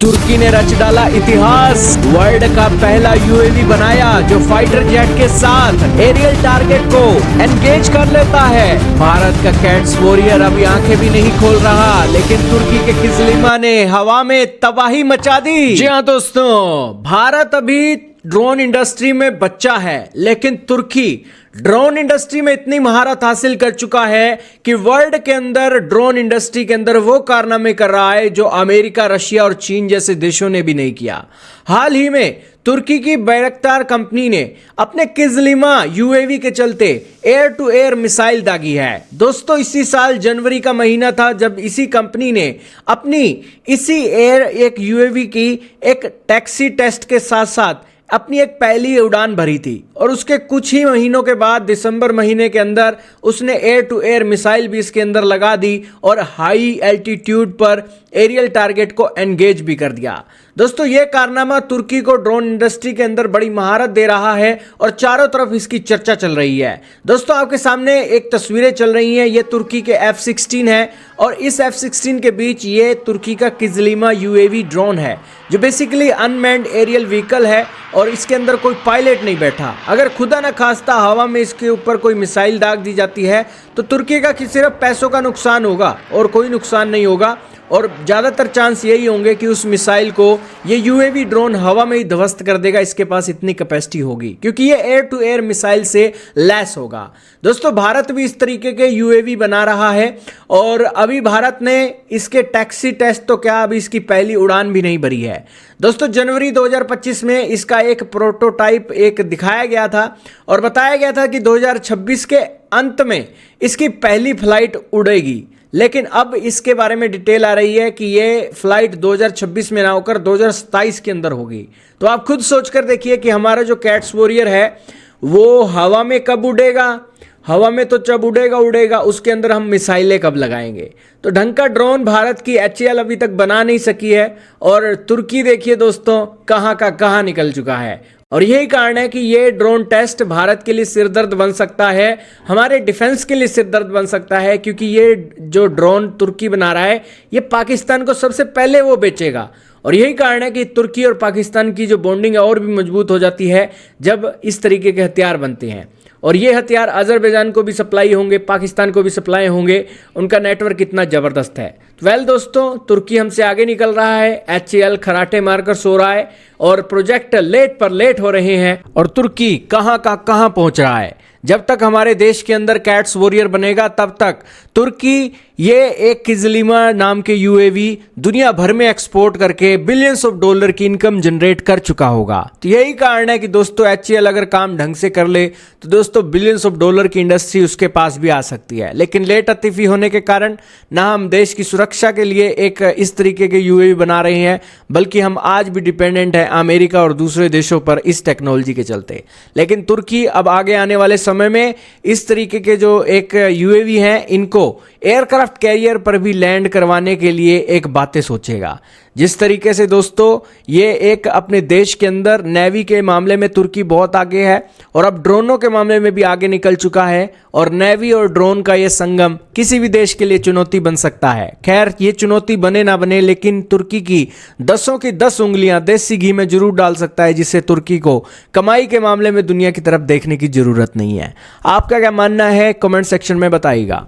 तुर्की ने रच डाला इतिहास। वर्ल्ड का पहला यूएवी बनाया जो फाइटर जेट के साथ एरियल टारगेट को एंगेज कर लेता है। भारत का कैट्स वॉरियर अभी आंखें भी नहीं खोल रहा, लेकिन तुर्की के किजलिमा ने हवा में तबाही मचा दी। जी हाँ दोस्तों, भारत अभी ड्रोन इंडस्ट्री में बच्चा है, लेकिन तुर्की ड्रोन इंडस्ट्री में इतनी महारत हासिल कर चुका है कि वर्ल्ड के अंदर ड्रोन इंडस्ट्री के अंदर वो कारनामे कर रहा है जो अमेरिका, रशिया और चीन जैसे देशों ने भी नहीं किया। हाल ही में तुर्की की बैरक्तार कंपनी ने अपने किजलिमा यूएवी के चलते एयर टू एयर मिसाइल दागी है। दोस्तों, इसी साल जनवरी का महीना था जब इसी कंपनी ने अपनी इसी एयर एक यूएवी की एक टैक्सी टेस्ट के साथ साथ अपनी एक पहली उड़ान भरी थी, और उसके कुछ ही महीनों के बाद दिसंबर महीने के अंदर उसने एयर टू एयर मिसाइल भी इसके अंदर लगा दी और हाई एल्टीट्यूड पर एरियल टारगेट को एंगेज भी कर दिया। दोस्तों, यह कारनामा तुर्की को ड्रोन इंडस्ट्री के अंदर बड़ी महारत दे रहा है और चारों तरफ इसकी चर्चा चल रही है। दोस्तों, आपके सामने एक तस्वीरें चल रही हैं, ये तुर्की के F-16 है और इस F-16 के बीच ये तुर्की का किजलिमा यूएवी ड्रोन है जो बेसिकली अनमैन्ड एरियल व्हीकल है और इसके अंदर कोई पायलट नहीं बैठा। अगर खुदा न खास्ता हवा में इसके ऊपर कोई मिसाइल दाग दी जाती है तो तुर्की का सिर्फ पैसों का नुकसान होगा और कोई नुकसान नहीं होगा, और ज़्यादातर चांस यही होंगे कि उस मिसाइल को ये यूएवी ड्रोन हवा में ही ध्वस्त कर देगा। इसके पास इतनी कैपेसिटी होगी क्योंकि ये एयर टू एयर मिसाइल से लैस होगा। दोस्तों, भारत भी इस तरीके के यूएवी बना रहा है और अभी भारत ने इसके टैक्सी टेस्ट तो क्या, अभी इसकी पहली उड़ान भी नहीं भरी है। दोस्तों, जनवरी 2025 में इसका एक प्रोटोटाइप एक दिखाया गया था और बताया गया था कि 2026 के अंत में इसकी पहली फ्लाइट उड़ेगी, लेकिन अब इसके बारे में डिटेल आ रही है कि ये फ्लाइट 2026 में ना होकर 2027 के अंदर होगी। तो आप खुद सोचकर देखिए कि हमारा जो कैट्स वॉरियर है वो हवा में कब उड़ेगा, हवा में तो जब उड़ेगा उसके अंदर हम मिसाइलें कब लगाएंगे। तो ढंग का ड्रोन भारत की HAL अभी तक बना नहीं सकी है और तुर्की देखिए दोस्तों कहाँ का कहाँ निकल चुका है। और यही कारण है कि ये ड्रोन टेस्ट भारत के लिए सिरदर्द बन सकता है, हमारे डिफेंस के लिए सिरदर्द बन सकता है, क्योंकि ये जो ड्रोन तुर्की बना रहा है ये पाकिस्तान को सबसे पहले वो बेचेगा। और यही कारण है कि तुर्की और पाकिस्तान की जो बॉन्डिंग है और भी मजबूत हो जाती है जब इस तरीके के हथियार बनते हैं। और ये हथियार अजरबैजान को भी सप्लाई होंगे, पाकिस्तान को भी सप्लाई होंगे, उनका नेटवर्क इतना ज़बरदस्त है। वेल दोस्तों, तुर्की हमसे आगे निकल रहा है, HAL खराटे मारकर सो रहा है और प्रोजेक्ट लेट पर लेट हो रहे हैं और तुर्की कहाँ का कहाँ पहुँच रहा है। जब तक हमारे देश के अंदर कैट्स वॉरियर बनेगा तब तक तुर्की ये एक किजलिमा नाम के यूएवी दुनिया भर में एक्सपोर्ट करके बिलियंस ऑफ डॉलर की इनकम जनरेट कर चुका होगा। तो यही कारण है कि दोस्तों HAL अगर काम ढंग से कर ले तो दोस्तों बिलियंस ऑफ डॉलर की इंडस्ट्री उसके पास भी आ सकती है। लेकिन लेट अतिफी होने के कारण ना हम देश की सुरक्षा के लिए एक इस तरीके के यूएवी बना रहे हैं, बल्कि हम आज भी डिपेंडेंट हैं अमेरिका और दूसरे देशों पर इस टेक्नोलॉजी के चलते। लेकिन तुर्की अब आगे आने वाले समय में इस तरीके के जो एक यूएवी हैं इनको एयरक्राफ्ट कैरियर पर भी लैंड करवाने के लिए एक बातें सोचेगा। जिस तरीके से दोस्तों ये एक अपने देश के अंदर नेवी के मामले में तुर्की बहुत आगे है और अब ड्रोनों के मामले में भी आगे निकल चुका है, और नेवी और ड्रोन का ये संगम किसी भी देश के लिए चुनौती बन सकता है। खैर, ये चुनौती बने ना बने, लेकिन तुर्की की 10 की 10 उंगलियां देसी घी में जरूर डाल सकता है, जिससे तुर्की को कमाई के मामले में दुनिया की तरफ देखने की जरूरत नहीं है। आपका क्या मानना है कमेंट सेक्शन में बताइएगा।